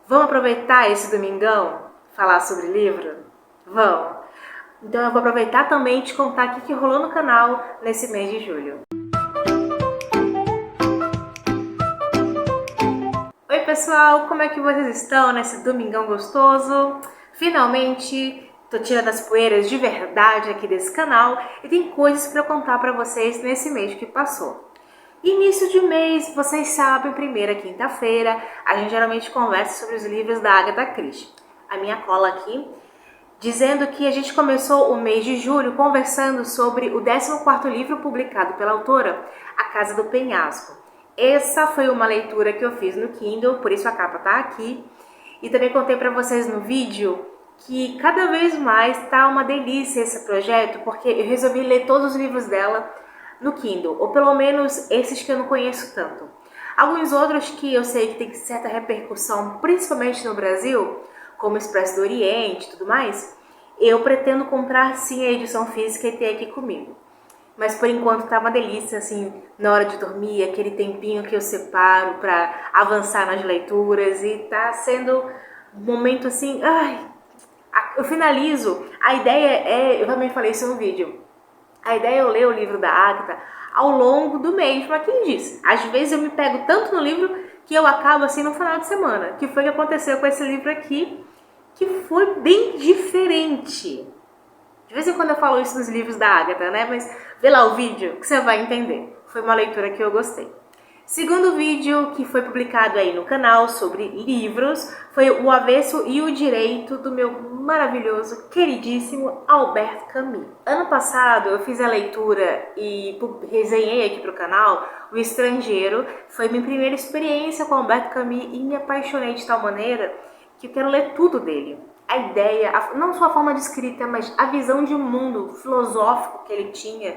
Vamos aproveitar esse domingão? Falar sobre livro? Vamos! Então eu vou aproveitar também e te contar o que rolou no canal nesse mês de julho. Oi pessoal, como é que vocês estão nesse domingão gostoso? Finalmente tô tirando as poeiras de verdade aqui desse canal e tem coisas para eu contar para vocês nesse mês que passou. Início de mês, vocês sabem, primeira quinta-feira, a gente geralmente conversa sobre os livros da Agatha Christie. A minha cola aqui, dizendo que a gente começou o mês de julho conversando sobre o 14º livro publicado pela autora, A Casa do Penhasco. Essa foi uma leitura que eu fiz no Kindle, por isso a capa tá aqui. E também contei para vocês no vídeo que cada vez mais tá uma delícia esse projeto, porque eu resolvi ler todos os livros dela no Kindle, ou pelo menos esses que eu não conheço tanto. Alguns outros que eu sei que tem certa repercussão, principalmente no Brasil, como Expresso do Oriente e tudo mais, eu pretendo comprar sim a edição física e ter aqui comigo. Mas por enquanto tá uma delícia, assim, na hora de dormir, aquele tempinho que eu separo para avançar nas leituras, e tá sendo um momento assim, eu finalizo. A ideia é, eu também falei isso no vídeo, a ideia é eu ler o livro da Agatha ao longo do mês, mas quem disse? Às vezes eu me pego tanto no livro que eu acabo assim no final de semana, que foi o que aconteceu com esse livro aqui, que foi bem diferente. De vez em quando eu falo isso nos livros da Agatha, né? Mas vê lá o vídeo que você vai entender. Foi uma leitura que eu gostei. Segundo vídeo que foi publicado aí no canal sobre livros foi O Avesso e o Direito, do meu maravilhoso, queridíssimo Albert Camus. Ano passado eu fiz a leitura e resenhei aqui pro canal O Estrangeiro. Foi minha primeira experiência com Albert Camus e me apaixonei de tal maneira que eu quero ler tudo dele. A ideia, não só a forma de escrita, mas a visão de um mundo filosófico que ele tinha.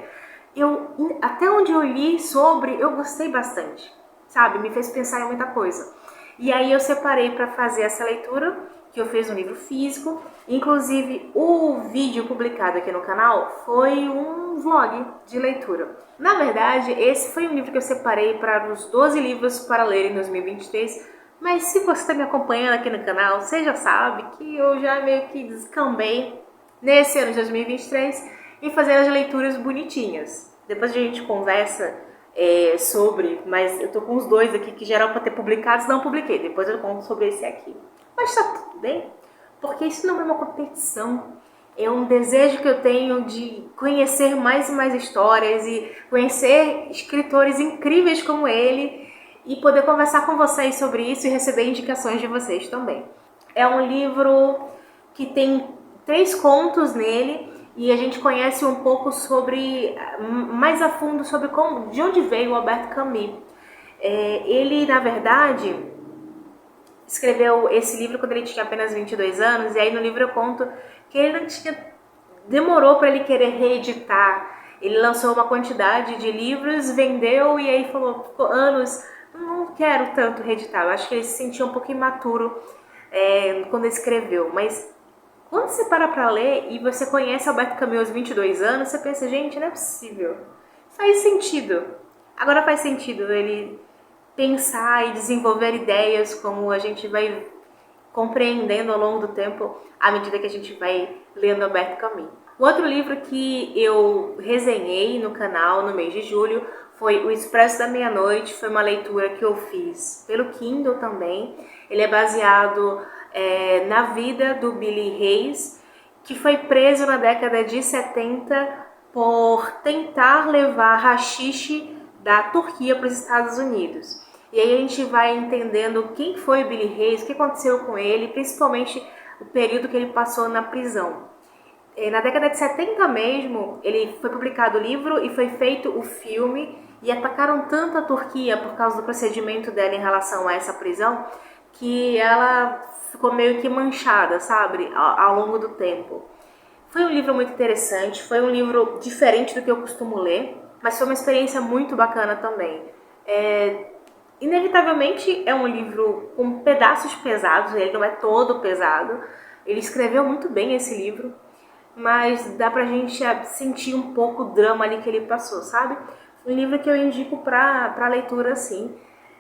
Até onde eu li sobre, eu gostei bastante, sabe? Me fez pensar em muita coisa. E aí eu separei para fazer essa leitura, que eu fiz um livro físico. Inclusive, o vídeo publicado aqui no canal foi um vlog de leitura. Na verdade, esse foi um livro que eu separei para os 12 livros para ler em 2023. Mas se você está me acompanhando aqui no canal, você já sabe que eu já meio que descambei nesse ano de 2023 em fazer as leituras bonitinhas. Depois a gente conversa sobre, mas eu tô com os dois aqui que já eram para ter publicados, não publiquei. Depois eu conto sobre esse aqui. Mas tá tudo bem, porque isso não é uma competição. É um desejo que eu tenho de conhecer mais e mais histórias e conhecer escritores incríveis como ele e poder conversar com vocês sobre isso e receber indicações de vocês também. É um livro que tem 3 contos nele e a gente conhece um pouco sobre, mais a fundo sobre de onde veio o Albert Camus. Ele, na verdade, escreveu esse livro quando ele tinha apenas 22 anos, e aí no livro eu conto que ele demorou para ele querer reeditar. Ele lançou uma quantidade de livros, vendeu e aí ficou anos, não quero tanto reeditar. Eu acho que ele se sentia um pouco imaturo quando escreveu, mas quando você para ler e você conhece Albert Camus aos 22 anos, você pensa, gente, não é possível. Faz sentido. Agora faz sentido ele pensar e desenvolver ideias como a gente vai compreendendo ao longo do tempo à medida que a gente vai lendo Albert Camus. O outro livro que eu resenhei no canal no mês de julho foi O Expresso da Meia-Noite. Foi uma leitura que eu fiz pelo Kindle também. Ele é baseado na vida do Billy Hayes, que foi preso na década de 70 por tentar levar haxixe da Turquia para os Estados Unidos. E aí a gente vai entendendo quem foi o Billy Hayes, o que aconteceu com ele, principalmente o período que ele passou na prisão. Na década de 70 mesmo, ele foi publicado o livro e foi feito o filme, e atacaram tanto a Turquia por causa do procedimento dela em relação a essa prisão, que ela ficou meio que manchada, sabe, ao longo do tempo. Foi um livro muito interessante, foi um livro diferente do que eu costumo ler, mas foi uma experiência muito bacana também. Inevitavelmente é um livro com pedaços pesados, ele não é todo pesado. Ele escreveu muito bem esse livro, mas dá pra gente sentir um pouco o drama ali que ele passou, sabe? Um livro que eu indico pra leitura, sim,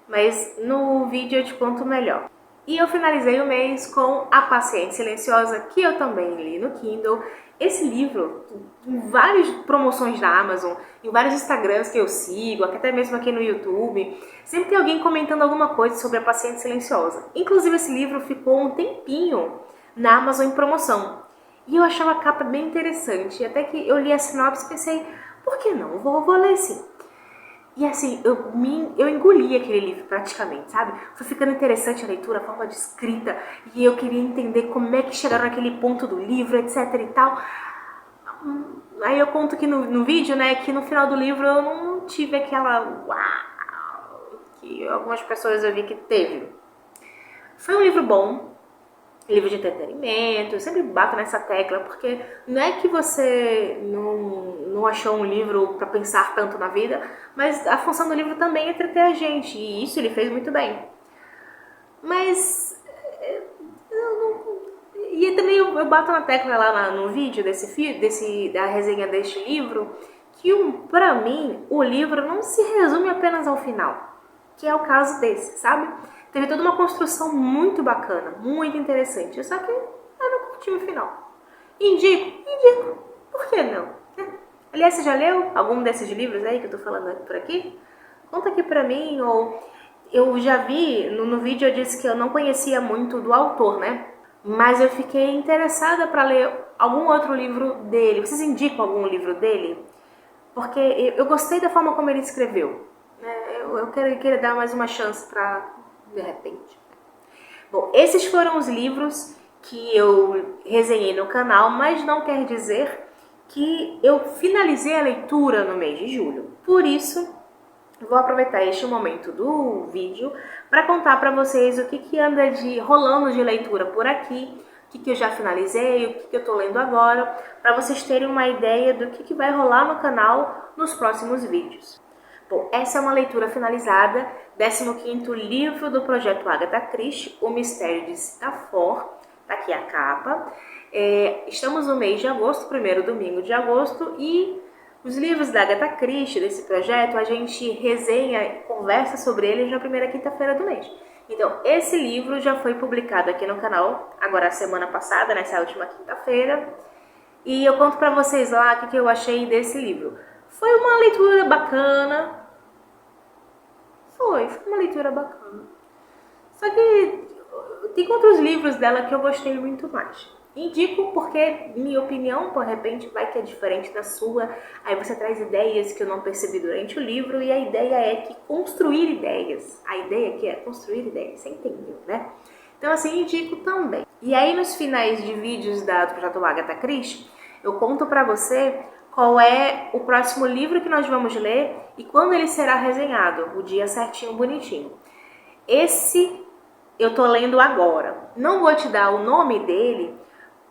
mas no vídeo eu te conto melhor. E eu finalizei o mês com A Paciência Silenciosa, que eu também li no Kindle. Esse livro, em várias promoções da Amazon, em vários Instagrams que eu sigo, até mesmo aqui no YouTube, sempre tem alguém comentando alguma coisa sobre A Paciência Silenciosa. Inclusive esse livro ficou um tempinho na Amazon em promoção. E eu achava a capa bem interessante. Até que eu li a sinopse e pensei, por que não? Vou ler sim. E assim, eu engoli aquele livro praticamente, sabe? Foi ficando interessante a leitura, a forma de escrita, e eu queria entender como é que chegaram naquele ponto do livro, etc e tal. Aí eu conto aqui no vídeo, né, que no final do livro eu não tive aquela uau que algumas pessoas eu vi que teve. Foi um livro bom, livro de entretenimento, eu sempre bato nessa tecla, porque não é que você não achou um livro para pensar tanto na vida, mas a função do livro também é entreter a gente, e isso ele fez muito bem. Mas e também eu bato na tecla lá no vídeo da resenha deste livro, que pra mim o livro não se resume apenas ao final, que é o caso desse, sabe? Teve toda uma construção muito bacana, muito interessante, só que eu não curti o final. Indico, por que não? Aliás, você já leu algum desses livros aí que eu tô falando por aqui? Conta aqui pra mim, ou eu já vi, no vídeo eu disse que eu não conhecia muito do autor, né? Mas eu fiquei interessada para ler algum outro livro dele. Vocês indicam algum livro dele? Porque eu gostei da forma como ele escreveu. Eu quero dar mais uma chance para, de repente. Bom, esses foram os livros que eu resenhei no canal, mas não quer dizer que eu finalizei a leitura no mês de julho. Por isso, vou aproveitar este momento do vídeo para contar para vocês o que anda rolando de leitura por aqui, o que eu já finalizei, o que eu estou lendo agora, para vocês terem uma ideia do que vai rolar no canal nos próximos vídeos. Bom, essa é uma leitura finalizada, 15º livro do projeto Agatha Christie, O Mistério de Sitafor, tá aqui a capa. Estamos no mês de agosto, primeiro domingo de agosto, e os livros da Agatha Christie, desse projeto, a gente resenha e conversa sobre eles na primeira quinta-feira do mês. Então, esse livro já foi publicado aqui no canal, agora a semana passada, nessa última quinta-feira, e eu conto pra vocês lá o que eu achei desse livro. Foi uma leitura bacana. Foi uma leitura bacana. Só que tem outros livros dela que eu gostei muito mais. Indico porque, minha opinião, por repente, vai que é diferente da sua. Aí você traz ideias que eu não percebi durante o livro, e a ideia é que construir ideias. A ideia aqui é construir ideias, você entendeu, né? Então, assim, indico também. E aí, nos finais de vídeos do projeto Agatha Christie, eu conto pra você qual é o próximo livro que nós vamos ler e quando ele será resenhado, o dia certinho, bonitinho. Esse eu tô lendo agora. Não vou te dar o nome dele,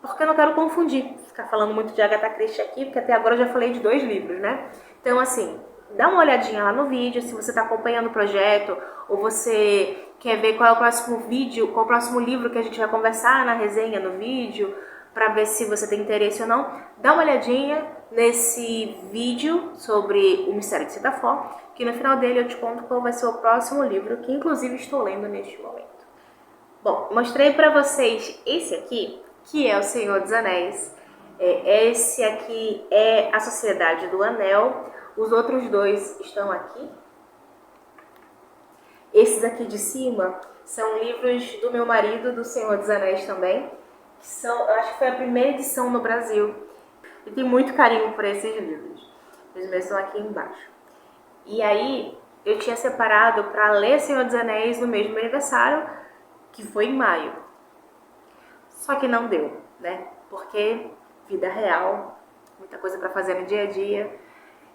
porque eu não quero confundir, ficar falando muito de Agatha Christie aqui, porque até agora eu já falei de 2 livros, né? Então, assim, dá uma olhadinha lá no vídeo, se você está acompanhando o projeto, ou você quer ver qual é o próximo vídeo, qual é o próximo livro que a gente vai conversar na resenha, no vídeo, para ver se você tem interesse ou não, dá uma olhadinha nesse vídeo sobre o Mistério de Sitafor, que no final dele eu te conto qual vai ser o próximo livro, que inclusive estou lendo neste momento. Bom, mostrei para vocês esse aqui, que é O Senhor dos Anéis. Esse aqui é A Sociedade do Anel. Os outros 2 estão aqui. Esses aqui de cima são livros do meu marido, do Senhor dos Anéis também. Eu acho que foi a primeira edição no Brasil. Eu tenho muito carinho por esses livros. Os meus estão aqui embaixo. E aí, eu tinha separado para ler Senhor dos Anéis no mesmo aniversário, que foi em maio. Só que não deu, né? Porque vida real, muita coisa para fazer no dia a dia.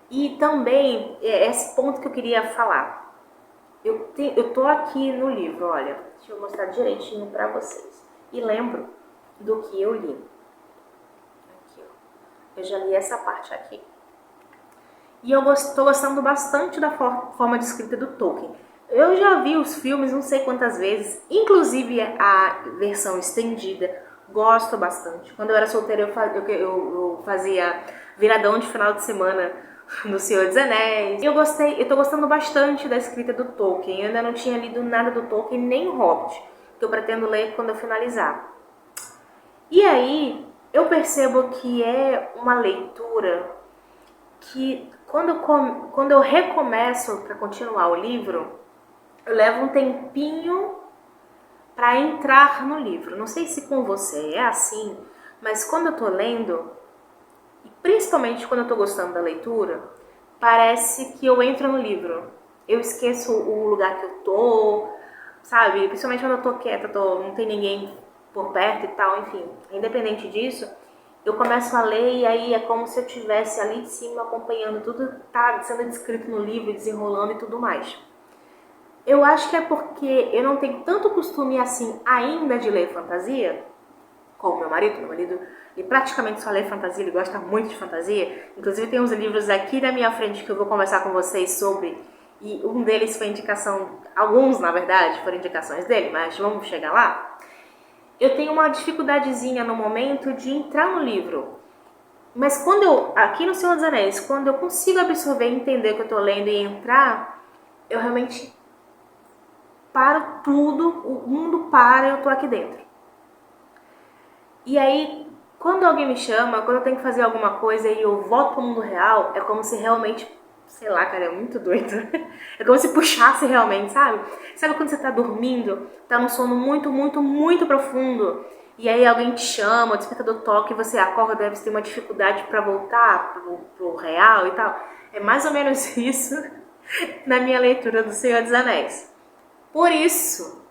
E também, esse ponto que eu queria falar. Eu tô aqui no livro, olha. Deixa eu mostrar direitinho para vocês. E lembro do que eu li. Aqui, ó. Eu já li essa parte aqui. E eu estou gostando bastante da forma de escrita do Tolkien. Eu já vi os filmes não sei quantas vezes, inclusive a versão estendida. Gosto bastante. Quando eu era solteira, eu fazia viradão de final de semana no Senhor dos Anéis. Eu tô gostando bastante da escrita do Tolkien. Eu ainda não tinha lido nada do Tolkien, nem Hobbit. que eu pretendo ler quando eu finalizar. E aí eu percebo que é uma leitura que quando eu recomeço para continuar o livro, eu levo um tempinho para entrar no livro. Não sei se com você é assim, mas quando eu tô lendo, e principalmente quando eu tô gostando da leitura, parece que eu entro no livro. Eu esqueço o lugar que eu tô, sabe? Principalmente quando eu tô quieta, não tem ninguém por perto e tal, enfim. Independente disso, eu começo a ler e aí é como se eu estivesse ali de cima acompanhando tudo que tá sendo descrito no livro, desenrolando e tudo mais. Eu acho que é porque eu não tenho tanto costume assim ainda de ler fantasia, como meu marido. Meu marido, ele praticamente só lê fantasia, ele gosta muito de fantasia. Inclusive tem uns livros aqui na minha frente que eu vou conversar com vocês sobre, e um deles foi indicação, alguns na verdade foram indicações dele, mas vamos chegar lá. Eu tenho uma dificuldadezinha no momento de entrar no livro. Mas quando aqui no Senhor dos Anéis, quando eu consigo absorver e entender o que eu tô lendo e entrar, eu realmente paro tudo, o mundo para e eu tô aqui dentro. E aí, quando alguém me chama, quando eu tenho que fazer alguma coisa e eu volto pro mundo real, é como se realmente, sei lá, cara, é muito doido. É como se puxasse realmente, sabe? Sabe quando você tá dormindo, tá num sono muito, muito, muito profundo, e aí alguém te chama, o despertador toca e você acorda, deve ter uma dificuldade pra voltar pro real e tal. É mais ou menos isso na minha leitura do Senhor dos Anéis. Por isso,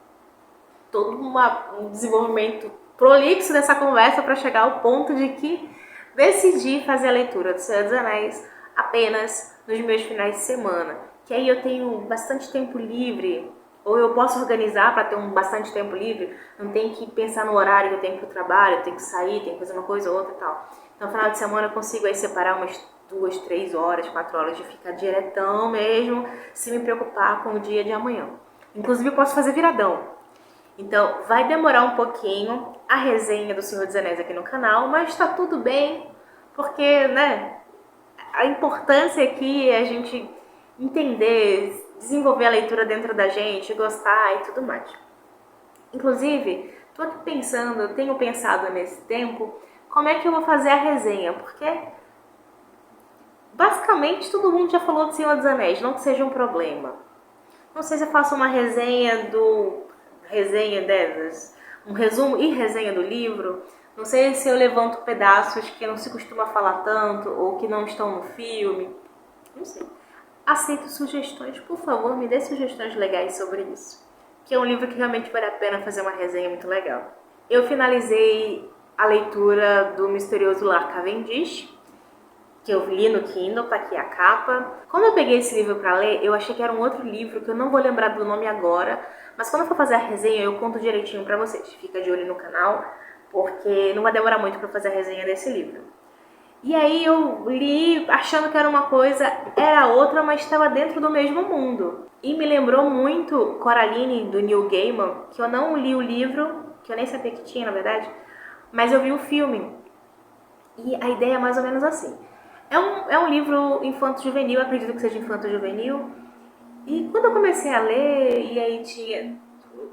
todo um desenvolvimento prolixo dessa conversa para chegar ao ponto de que decidi fazer a leitura do Senhor dos Anéis apenas nos meus finais de semana, que aí eu tenho bastante tempo livre, ou eu posso organizar para ter bastante tempo livre, não tenho que pensar no horário que eu tenho para o trabalho, eu tenho que sair, tenho que fazer uma coisa ou outra e tal. Então, no final de semana eu consigo aí separar umas 2, 3 horas, 4 horas de ficar diretão mesmo, sem me preocupar com o dia de amanhã. Inclusive eu posso fazer viradão. Então, vai demorar um pouquinho a resenha do Senhor dos Anéis aqui no canal, mas tá tudo bem, porque, né, a importância aqui é a gente entender, desenvolver a leitura dentro da gente, gostar e tudo mais. Inclusive, tô aqui pensando, tenho pensado nesse tempo, como é que eu vou fazer a resenha, porque basicamente todo mundo já falou do Senhor dos Anéis, não que seja um problema. Não sei se eu faço uma resenha delas, um resumo e resenha do livro. Não sei se eu levanto pedaços que não se costuma falar tanto ou que não estão no filme. Não sei. Aceito sugestões, por favor, me dê sugestões legais sobre isso. Que é um livro que realmente vale a pena fazer uma resenha muito legal. Eu finalizei a leitura do Misterioso Lar Cavendish, que eu li no Kindle, tá aqui a capa. Quando eu peguei esse livro pra ler, eu achei que era um outro livro, que eu não vou lembrar do nome agora, mas quando eu for fazer a resenha, eu conto direitinho pra vocês. Fica de olho no canal, porque não vai demorar muito pra fazer a resenha desse livro. E aí eu li achando que era uma coisa, era outra, mas estava dentro do mesmo mundo. E me lembrou muito Coraline, do Neil Gaiman, que eu não li o livro, que eu nem sabia que tinha, na verdade, mas eu vi o filme. E a ideia é mais ou menos assim. É um livro infanto-juvenil, acredito que seja infanto-juvenil. E quando eu comecei a ler, e aí tinha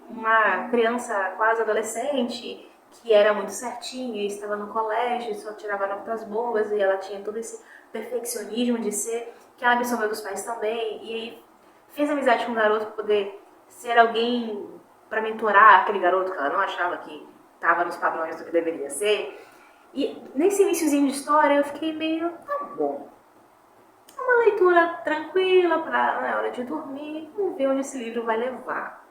uma criança quase adolescente, que era muito certinha, e estava no colégio, só tirava notas boas, e ela tinha todo esse perfeccionismo de ser, que ela absorveu dos pais também, e aí fez amizade com o garoto para poder ser alguém para mentorar aquele garoto que ela não achava que estava nos padrões do que deveria ser. E nesse iniciozinho de história eu fiquei meio, tá bom, é uma leitura tranquila para na hora de dormir, vamos ver onde esse livro vai levar.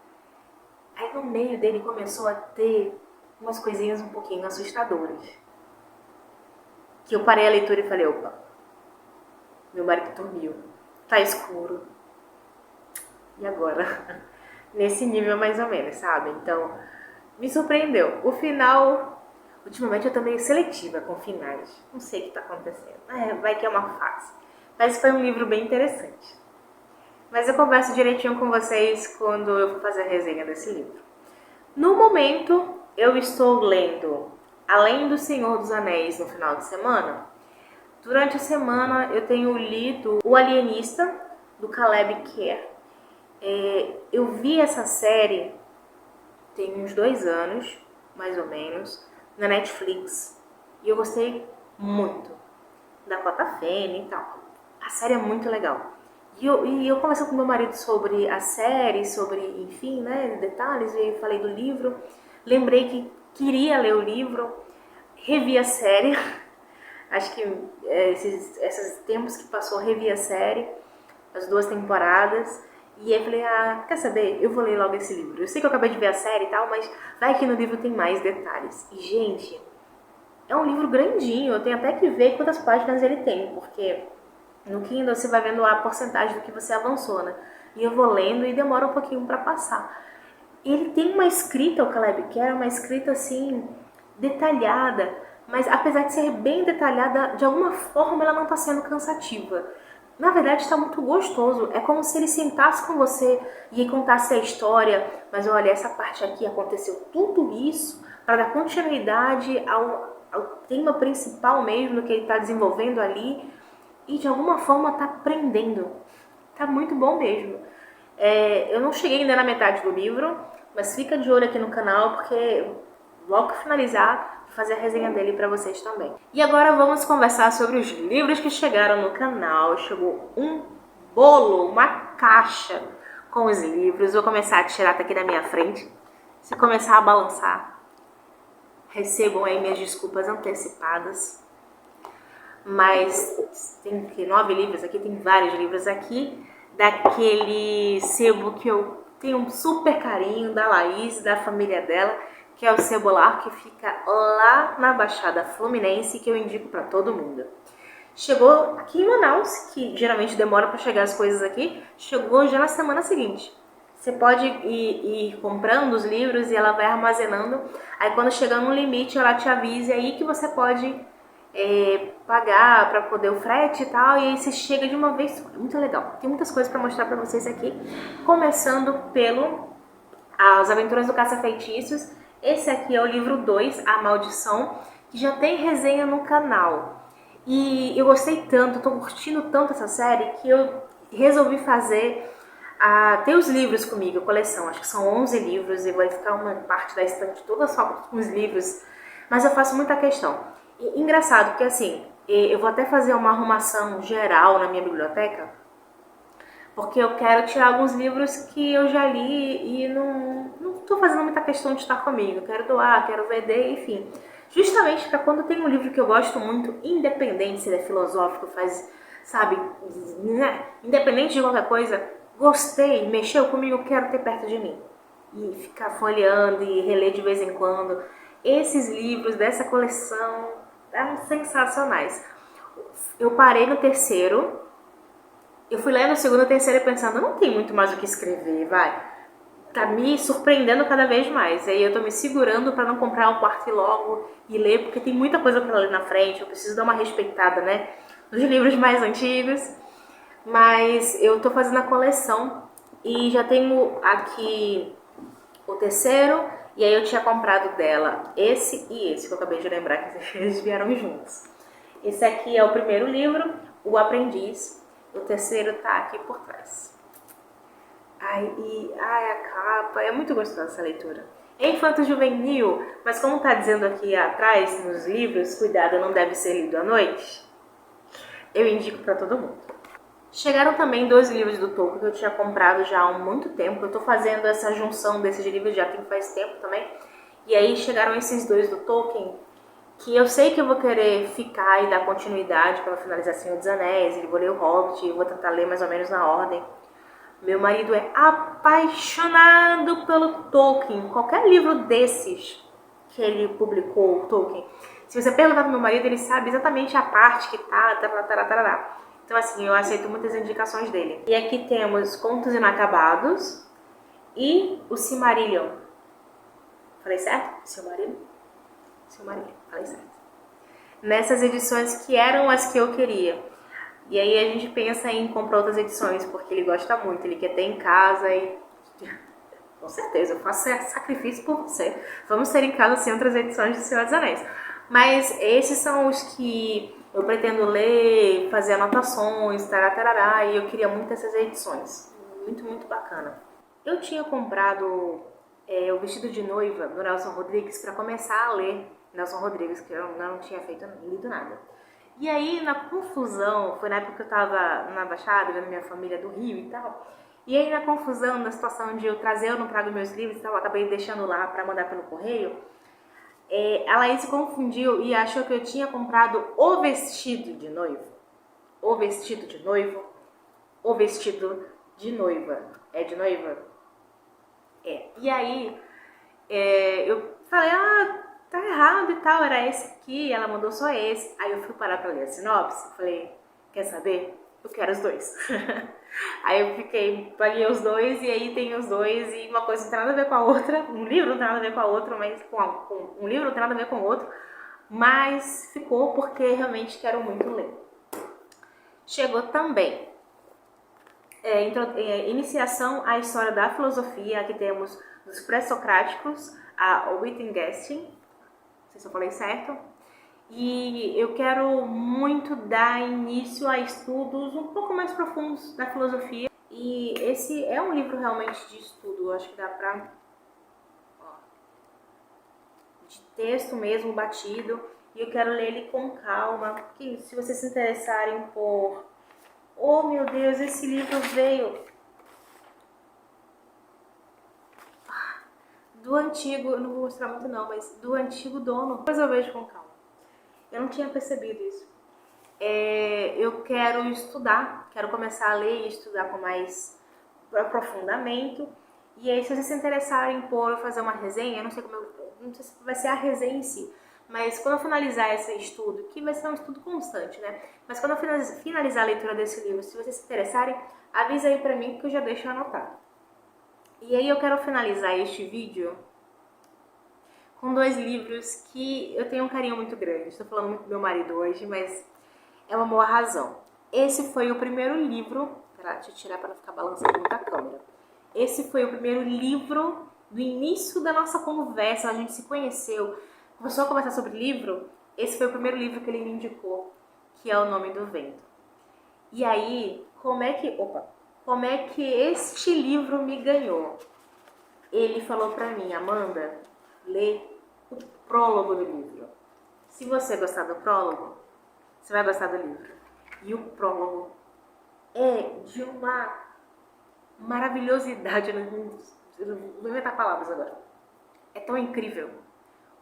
Aí no meio dele começou a ter umas coisinhas um pouquinho assustadoras. Que eu parei a leitura e falei, opa, meu marido dormiu, tá escuro. E agora? Nesse nível mais ou menos, sabe? Então, me surpreendeu. O final, ultimamente eu tô meio seletiva com finais. Não sei o que tá acontecendo. Vai que é uma fase. Mas foi um livro bem interessante. Mas eu converso direitinho com vocês quando eu for fazer a resenha desse livro. No momento, eu estou lendo Além do Senhor dos Anéis no final de semana. Durante a semana, eu tenho lido O Alienista, do Caleb Kear. Eu vi essa série tem uns 2 anos, mais ou menos, na Netflix. E eu gostei muito. Dakota Fanning e tal. A série é muito legal. E eu conversando com meu marido sobre a série, sobre, enfim, né, detalhes, e eu falei do livro. Lembrei que queria ler o livro, revi a série. Acho que esses tempos que passou, revi a série, as 2 temporadas. E aí falei, quer saber? Eu vou ler logo esse livro. Eu sei que eu acabei de ver a série e tal, mas vai que no livro tem mais detalhes. E, gente, é um livro grandinho. Eu tenho até que ver quantas páginas ele tem, porque no Kindle você vai vendo a porcentagem do que você avançou, né? E eu vou lendo e demora um pouquinho para passar. Ele tem uma escrita, o Caleb, que é uma escrita assim, detalhada, mas apesar de ser bem detalhada, de alguma forma ela não está sendo cansativa. Na verdade está muito gostoso, é como se ele sentasse com você e contasse a história, mas olha, essa parte aqui aconteceu tudo isso para dar continuidade ao tema principal mesmo que ele está desenvolvendo ali e de alguma forma está aprendendo. Tá muito bom mesmo. Eu não cheguei ainda na metade do livro, mas fica de olho aqui no canal, porque logo que finalizar, vou fazer a resenha dele para vocês também. E agora vamos conversar sobre os livros que chegaram no canal. Chegou um bolo, uma caixa com os livros. Vou começar a tirar daqui da minha frente. Se começar a balançar, recebam aí minhas desculpas antecipadas. Mas tem 9 livros aqui, tem vários livros aqui, daquele sebo que eu tenho um super carinho, da Laís, da família dela, que é o Cebolar, que fica lá na Baixada Fluminense, que eu indico para todo mundo. Chegou aqui em Manaus, que geralmente demora para chegar as coisas aqui, chegou já na semana seguinte. Você pode ir comprando os livros e ela vai armazenando, aí quando chegar no limite ela te avisa, aí que você pode pagar para poder o frete e tal, e aí você chega de uma vez. Muito legal, tem muitas coisas para mostrar para vocês aqui, começando pelo As Aventuras do Caça-Feitiços. Esse aqui é o livro 2, A Maldição, que já tem resenha no canal, e eu gostei tanto, tô curtindo tanto essa série, que eu resolvi fazer ter os livros comigo, a coleção. Acho que são 11 livros e vai ficar uma parte da estante toda só com os livros, mas eu faço muita questão. Engraçado, porque assim, eu vou até fazer uma arrumação geral na minha biblioteca, porque eu quero tirar alguns livros que eu já li e não tô fazendo muita questão de estar comigo. Eu quero doar, quero vender, enfim. Justamente para quando tem um livro que eu gosto muito, independente se ele é filosófico, faz, sabe, né? Independente de qualquer coisa, gostei, mexeu comigo, quero ter perto de mim. E ficar folheando e reler de vez em quando. Esses livros dessa coleção eram sensacionais. Eu parei no terceiro, eu fui lendo o segundo e o terceiro pensando, não tem muito mais o que escrever, vai. Tá me surpreendendo cada vez mais. Aí eu tô me segurando para não comprar o quarto e logo e ler, porque tem muita coisa para ler na frente, eu preciso dar uma respeitada, né, nos livros mais antigos. Mas eu tô fazendo a coleção e já tenho aqui o terceiro, e aí eu tinha comprado dela esse e esse, que eu acabei de lembrar que eles vieram juntos. Esse aqui é o primeiro livro, O Aprendiz. O terceiro tá aqui por trás. A capa, é muito gostosa essa leitura. É infanto-juvenil, mas como tá dizendo aqui atrás nos livros, cuidado, não deve ser lido à noite, eu indico para todo mundo. Chegaram também 2 livros do Tolkien que eu tinha comprado já há muito tempo. Eu tô fazendo essa junção desses livros já tem faz tempo também. E aí chegaram esses 2 do Tolkien, que eu sei que eu vou querer ficar e dar continuidade para finalizar Senhor dos Anéis, e vou ler o Hobbit, vou tentar ler mais ou menos na ordem. Meu marido é apaixonado pelo Tolkien. Qualquer livro desses que ele publicou, o Tolkien, se você perguntar pro meu marido, ele sabe exatamente a parte que tá, Então assim, eu aceito muitas indicações dele. E aqui temos Contos Inacabados e o Silmarillion. Falei certo? Silmarillion, falei certo. Nessas edições que eram as que eu queria. E aí a gente pensa em comprar outras edições, porque ele gosta muito, ele quer ter em casa e... Com certeza, eu faço sacrifício por você. Vamos ter em casa sem outras edições de Senhor dos Anéis. Mas esses são os que eu pretendo ler, fazer anotações, tarará, e eu queria muito essas edições. Muito, muito bacana. Eu tinha comprado O Vestido de Noiva, do Nelson Rodrigues, para começar a ler Nelson Rodrigues, que eu não tinha lido nada. E aí, na confusão, foi na época que eu tava na Baixada, vendo minha família do Rio e tal, e aí na confusão, na situação de eu trazer ou não trago meus livros e tal, eu acabei deixando lá para mandar pelo correio, a Laís se confundiu e achou que eu tinha comprado o vestido de noivo. O vestido de noivo, o vestido de noiva. É de noiva? E aí, eu falei, tá errado e tal, era esse aqui, ela mandou só esse. Aí eu fui parar pra ler a sinopse, falei, quer saber? Eu quero os dois. Aí eu paguei os dois e aí tem os dois e uma coisa não tem nada a ver com a outra, um livro não tem nada a ver com a outra, mas um livro não tem nada a ver com o outro, mas ficou porque realmente quero muito ler. Chegou também iniciação à história da filosofia. Aqui temos dos pré-socráticos a Wittgenstein, não sei se eu falei certo, e eu quero muito dar início a estudos um pouco mais profundos da filosofia, e esse é um livro realmente de estudo, eu acho que dá pra... de texto mesmo, batido, e eu quero ler ele com calma, porque se vocês se interessarem por... Oh meu Deus, esse livro veio do antigo, eu não vou mostrar muito não, mas do antigo dono. Depois eu vejo com calma. Eu não tinha percebido isso. Eu quero estudar, quero começar a ler e estudar com mais aprofundamento. E aí, se vocês se interessarem por fazer uma resenha, não sei se vai ser a resenha em si, mas quando eu finalizar esse estudo, que vai ser um estudo constante, né? Mas quando eu finalizar a leitura desse livro, se vocês se interessarem, avisa aí pra mim que eu já deixo anotado. E aí eu quero finalizar este vídeo com dois livros que eu tenho um carinho muito grande. Estou falando muito do meu marido hoje, mas é uma boa razão. Esse foi o primeiro livro... Deixa eu tirar para não ficar balançando muito a câmera. Esse foi o primeiro livro do início da nossa conversa, a gente se conheceu. Começou a conversar sobre livro, esse foi o primeiro livro que ele me indicou, que é O Nome do Vento. E aí, como é que este livro me ganhou? Ele falou pra mim, Amanda, lê o prólogo do livro. Se você gostar do prólogo, você vai gostar do livro. E o prólogo é de uma maravilhosidade, eu não vou inventar palavras agora. É tão incrível.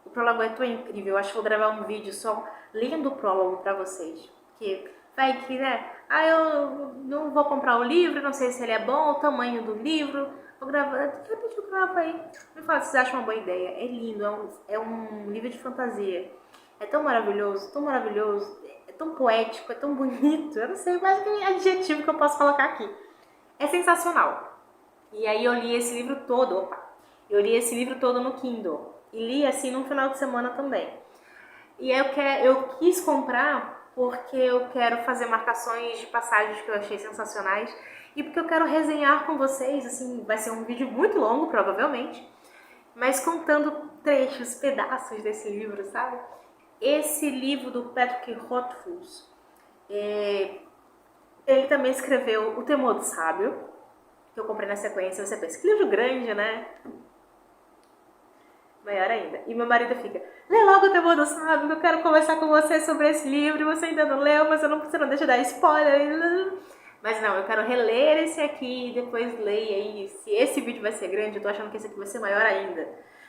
O prólogo é tão incrível. Eu acho que vou gravar um vídeo só lendo o prólogo pra vocês. Porque vai que, né? Eu não vou comprar o livro, não sei se ele é bom, o tamanho do livro. Vou gravar, de repente eu gravo aí. Me fala se vocês acham uma boa ideia. É lindo, é um livro de fantasia. É tão maravilhoso, é tão poético, é tão bonito. Eu não sei mais que adjetivo que eu posso colocar aqui. É sensacional. E aí eu li esse livro todo, eu li esse livro todo no Kindle. E li assim num final de semana também. E aí eu quis comprar porque eu quero fazer marcações de passagens que eu achei sensacionais. E porque eu quero resenhar com vocês, assim, vai ser um vídeo muito longo, provavelmente. Mas contando trechos, pedaços desse livro, sabe? Esse livro do Patrick Rothfuss, ele também escreveu O Temor do Sábio, que eu comprei na sequência. Você pensa, que livro grande, né? Maior ainda. E meu marido fica, lê logo O Temor do Sábio, que eu quero conversar com você sobre esse livro, você ainda não leu, mas você não deixa de dar spoiler. Mas não, eu quero reler esse aqui e depois leia aí. Se esse vídeo vai ser grande, eu tô achando que esse aqui vai ser maior ainda.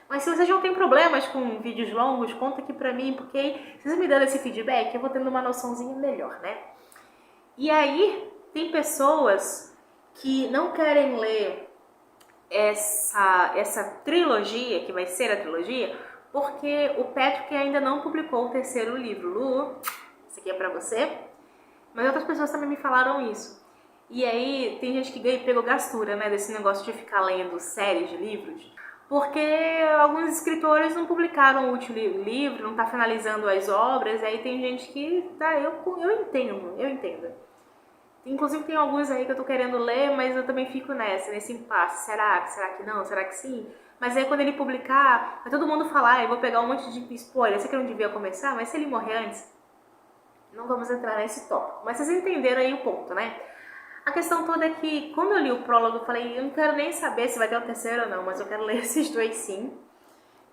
Mas se vocês não têm problemas com vídeos longos, conta aqui pra mim, porque se vocês me dando esse feedback, eu vou tendo uma noçãozinha melhor, né? E aí, tem pessoas que não querem ler essa trilogia, que vai ser a trilogia, porque o Patrick ainda não publicou o terceiro livro. Lu, isso aqui é pra você. Mas outras pessoas também me falaram isso. E aí, tem gente que pegou gastura, né, desse negócio de ficar lendo séries de livros, porque alguns escritores não publicaram o último livro, não tá finalizando as obras, aí tem gente que, eu entendo. Inclusive tem alguns aí que eu tô querendo ler, mas eu também fico nesse impasse. Será que não? Será que sim? Mas aí quando ele publicar, vai todo mundo falar, eu vou pegar um monte de spoiler, esse aqui eu não devia começar, mas se ele morrer antes, não vamos entrar nesse tópico. Mas vocês entenderam aí o ponto, né? A questão toda é que, quando eu li o prólogo, eu falei, eu não quero nem saber se vai ter um terceiro ou não, mas eu quero ler esses dois sim.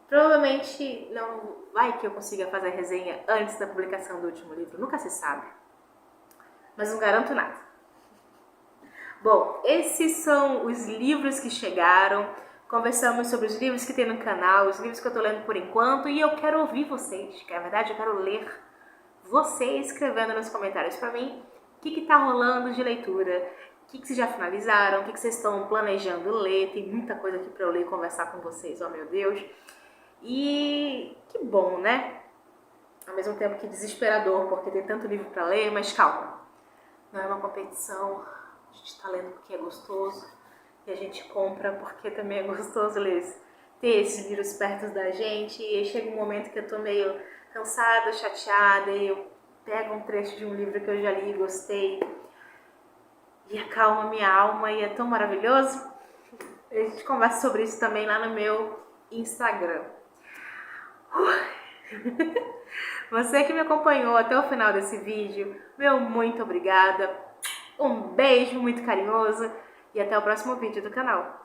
Provavelmente não vai que eu consiga fazer a resenha antes da publicação do último livro, nunca se sabe. Mas não garanto nada. Bom, esses são os livros que chegaram. Conversamos sobre os livros que tem no canal, os livros que eu tô lendo por enquanto, e eu quero ouvir vocês, que na verdade eu quero ler vocês escrevendo nos comentários pra mim o que tá rolando de leitura, o que vocês já finalizaram, o que vocês estão planejando ler. Tem muita coisa aqui pra eu ler e conversar com vocês, oh meu Deus. E que bom, né? Ao mesmo tempo que desesperador, porque tem tanto livro pra ler, mas calma. Não é uma competição, a gente tá lendo porque é gostoso e a gente compra porque também é gostoso ter esses livros perto da gente. E aí chega um momento que eu tô meio cansada, chateada, e eu pego um trecho de um livro que eu já li e gostei e acalma minha alma e é tão maravilhoso. A gente conversa sobre isso também lá no meu Instagram. Você que me acompanhou até o final desse vídeo, meu muito obrigada. Um beijo muito carinhoso e até o próximo vídeo do canal.